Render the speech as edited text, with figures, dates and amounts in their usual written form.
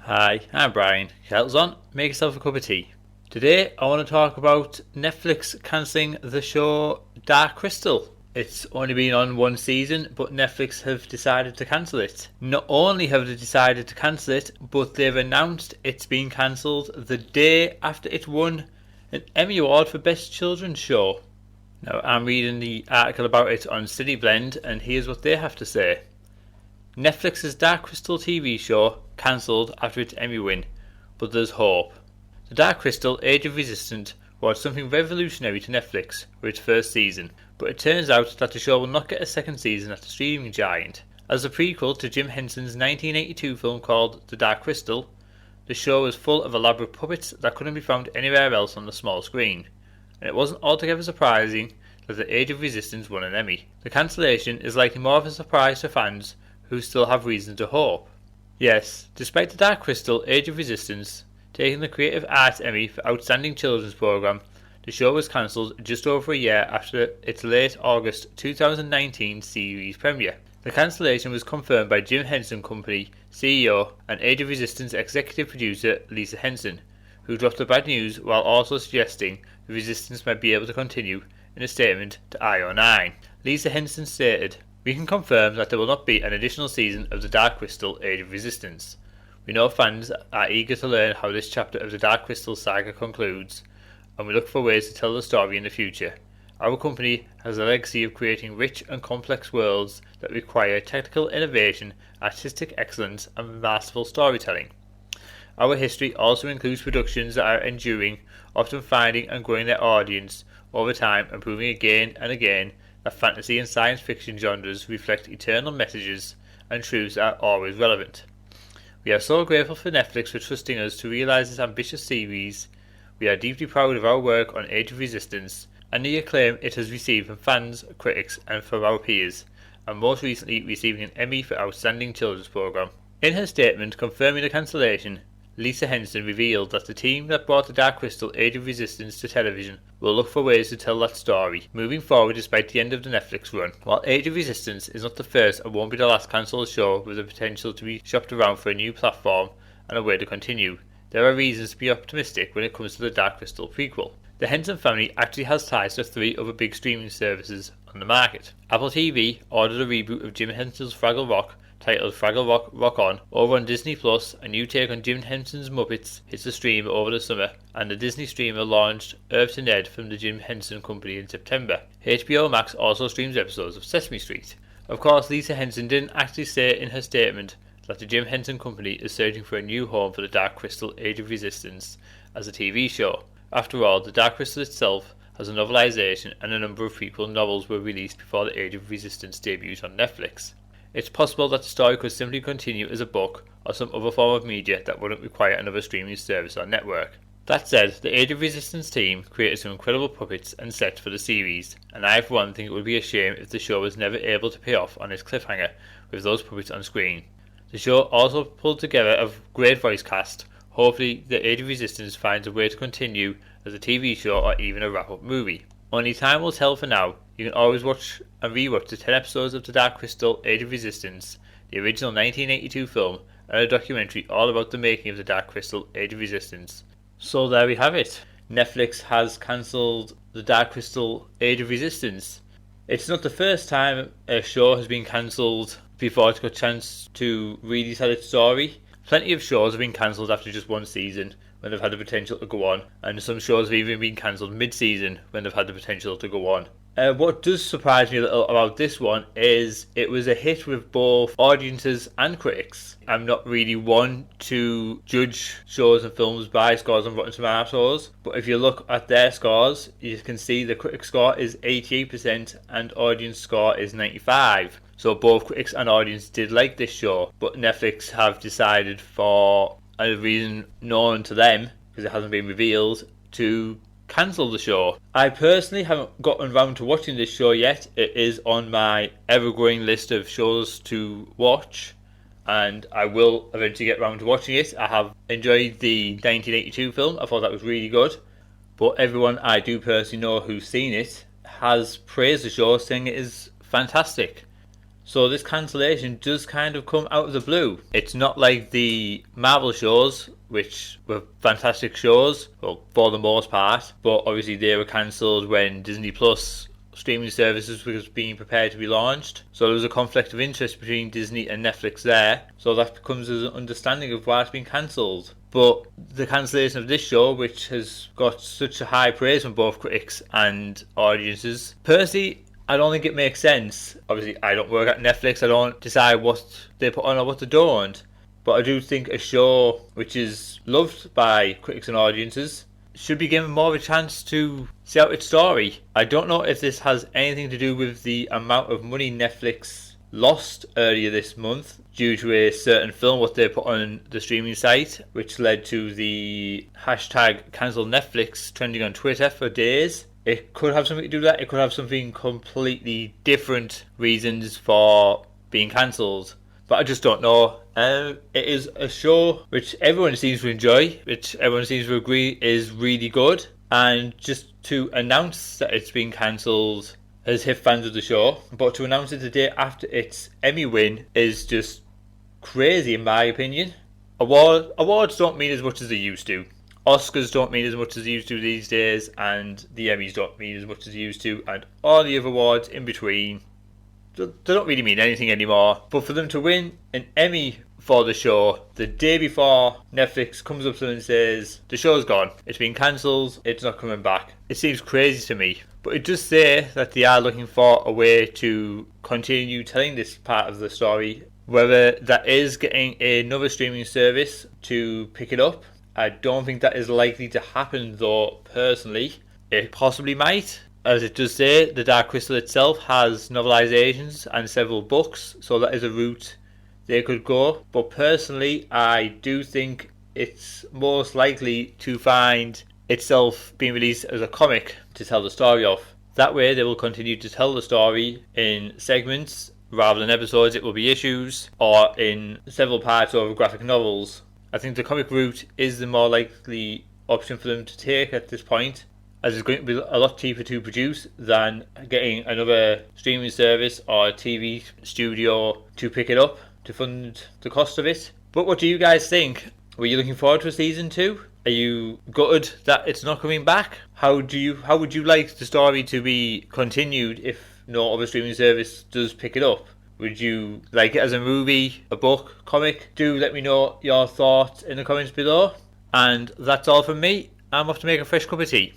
Hi, I'm Brian. Kettle's on, make yourself a cup of tea. Today I want to talk about Netflix cancelling the show Dark Crystal. It's only been on one season, but Netflix have decided to cancel it. Not only have they decided to cancel it, but they've announced it's been cancelled the day after it won an Emmy Award for Best Children's Show. Now I'm reading the article about it on City Blend, and here's what they have to say. Netflix's Dark Crystal TV show cancelled after its Emmy win, but there's hope. The Dark Crystal Age of Resistance was something revolutionary to Netflix for its first season, but it turns out that the show will not get a second season at the streaming giant. As a prequel to Jim Henson's 1982 film called The Dark Crystal, the show is full of elaborate puppets that couldn't be found anywhere else on the small screen, and it wasn't altogether surprising that the Age of Resistance won an Emmy. The cancellation is likely more of a surprise to fans who still have reason to hope. Yes, despite the Dark Crystal Age of Resistance taking the Creative Arts Emmy for Outstanding Children's Programme, the show was cancelled just over a year after its late August 2019 series premiere. The cancellation was confirmed by Jim Henson Company CEO and Age of Resistance executive producer Lisa Henson, who dropped the bad news while also suggesting the Resistance might be able to continue in a statement to IO9. Lisa Henson stated, "We can confirm that there will not be an additional season of the Dark Crystal Age of Resistance. We know fans are eager to learn how this chapter of the Dark Crystal saga concludes, and we look for ways to tell the story in the future. Our company has a legacy of creating rich and complex worlds that require technical innovation, artistic excellence, and masterful storytelling. Our history also includes productions that are enduring, often finding and growing their audience over time and proving again and again that fantasy and science fiction genres reflect eternal messages and truths that are always relevant. We are so grateful for Netflix for trusting us to realise this ambitious series. We are deeply proud of our work on Age of Resistance and the acclaim it has received from fans, critics and from our peers, and most recently receiving an Emmy for Outstanding Children's Programme." In her statement confirming the cancellation, Lisa Henson revealed that the team that brought the Dark Crystal Age of Resistance to television will look for ways to tell that story, moving forward despite the end of the Netflix run. While Age of Resistance is not the first and won't be the last cancelled show with the potential to be shopped around for a new platform and a way to continue, there are reasons to be optimistic when it comes to the Dark Crystal prequel. The Henson family actually has ties to 3 other big streaming services on the market. Apple TV ordered a reboot of Jim Henson's Fraggle Rock titled Fraggle Rock Rock On. Over on Disney Plus, a new take on Jim Henson's Muppets hits the stream over the summer, and the Disney streamer launched Irv to Ned from the Jim Henson Company in September. HBO Max also streams episodes of Sesame Street. Of course, Lisa Henson didn't actually say in her statement that the Jim Henson Company is searching for a new home for the Dark Crystal Age of Resistance as a TV show. After all, the Dark Crystal itself has a novelisation, and a number of prequel novels were released before the Age of Resistance debuted on Netflix. It's possible that the story could simply continue as a book or some other form of media that wouldn't require another streaming service or network. That said, the Age of Resistance team created some incredible puppets and sets for the series, and I for one think it would be a shame if the show was never able to pay off on its cliffhanger with those puppets on screen. The show also pulled together a great voice cast. Hopefully the Age of Resistance finds a way to continue as a TV show or even a wrap-up movie. Only time will tell for now. You can always watch and rewatch the 10 episodes of The Dark Crystal Age of Resistance, the original 1982 film, and a documentary all about the making of The Dark Crystal Age of Resistance. So there we have it. Netflix has cancelled The Dark Crystal Age of Resistance. It's not the first time a show has been cancelled before it's got a chance to really tell its story. Plenty of shows have been cancelled after just one season when they've had the potential to go on, and some shows have even been cancelled mid-season when they've had the potential to go on. What does surprise me a little about this one is it was a hit with both audiences and critics. I'm not really one to judge shows and films by scores on Rotten Tomatoes, but if you look at their scores, you can see the critic score is 88% and audience score is 95%. So both critics and audience did like this show, but Netflix have decided, for a reason known to them, because it hasn't been revealed, to cancel the show. I personally haven't gotten round to watching this show yet. It is on my ever-growing list of shows to watch, and I will eventually get round to watching it. I have enjoyed the 1982 film. I thought that was really good, but everyone I do personally know who's seen it has praised the show, saying it is fantastic. So this cancellation does kind of come out of the blue. It's not like the Marvel shows, which were fantastic shows, well, for the most part, but obviously they were cancelled when Disney Plus streaming services was being prepared to be launched. So there was a conflict of interest between Disney and Netflix there. So that becomes an understanding of why it's been cancelled. But the cancellation of this show, which has got such a high praise from both critics and audiences, personally, I don't think it makes sense. Obviously, I don't work at Netflix. I don't decide what they put on or what they don't. But I do think a show which is loved by critics and audiences should be given more of a chance to see out its story. I don't know if this has anything to do with the amount of money Netflix lost earlier this month due to a certain film what they put on the streaming site, which led to the hashtag cancel Netflix trending on Twitter for days. It could have something to do with that. It could have something completely different reasons for being cancelled. But I just don't know. It is a show which everyone seems to enjoy, which everyone seems to agree is really good. And just to announce that it's been cancelled has hit fans of the show. But to announce it the day after its Emmy win is just crazy in my opinion. Awards don't mean as much as they used to. Oscars don't mean as much as they used to these days. And the Emmys don't mean as much as they used to. And all the other awards in between, they don't really mean anything anymore. But for them to win an Emmy for the show the day before Netflix comes up to them and says the show's gone, it's been cancelled, it's not coming back, it seems crazy to me. But it does say that they are looking for a way to continue telling this part of the story. Whether that is getting another streaming service to pick it up, I don't think that is likely to happen though personally. It possibly might. As it does say, the Dark Crystal itself has novelizations and several books, so that is a route they could go. But personally, I do think it's most likely to find itself being released as a comic to tell the story of. That way they will continue to tell the story in segments rather than episodes. It will be issues or in several parts of graphic novels. I think the comic route is the more likely option for them to take at this point, as it's going to be a lot cheaper to produce than getting another streaming service or a TV studio to pick it up to fund the cost of it. But what do you guys think? Were you looking forward to season 2? Are you gutted that it's not coming back? How would you like the story to be continued if no other streaming service does pick it up? Would you like it as a movie, a book, comic? Do let me know your thoughts in the comments below. And that's all from me. I'm off to make a fresh cup of tea.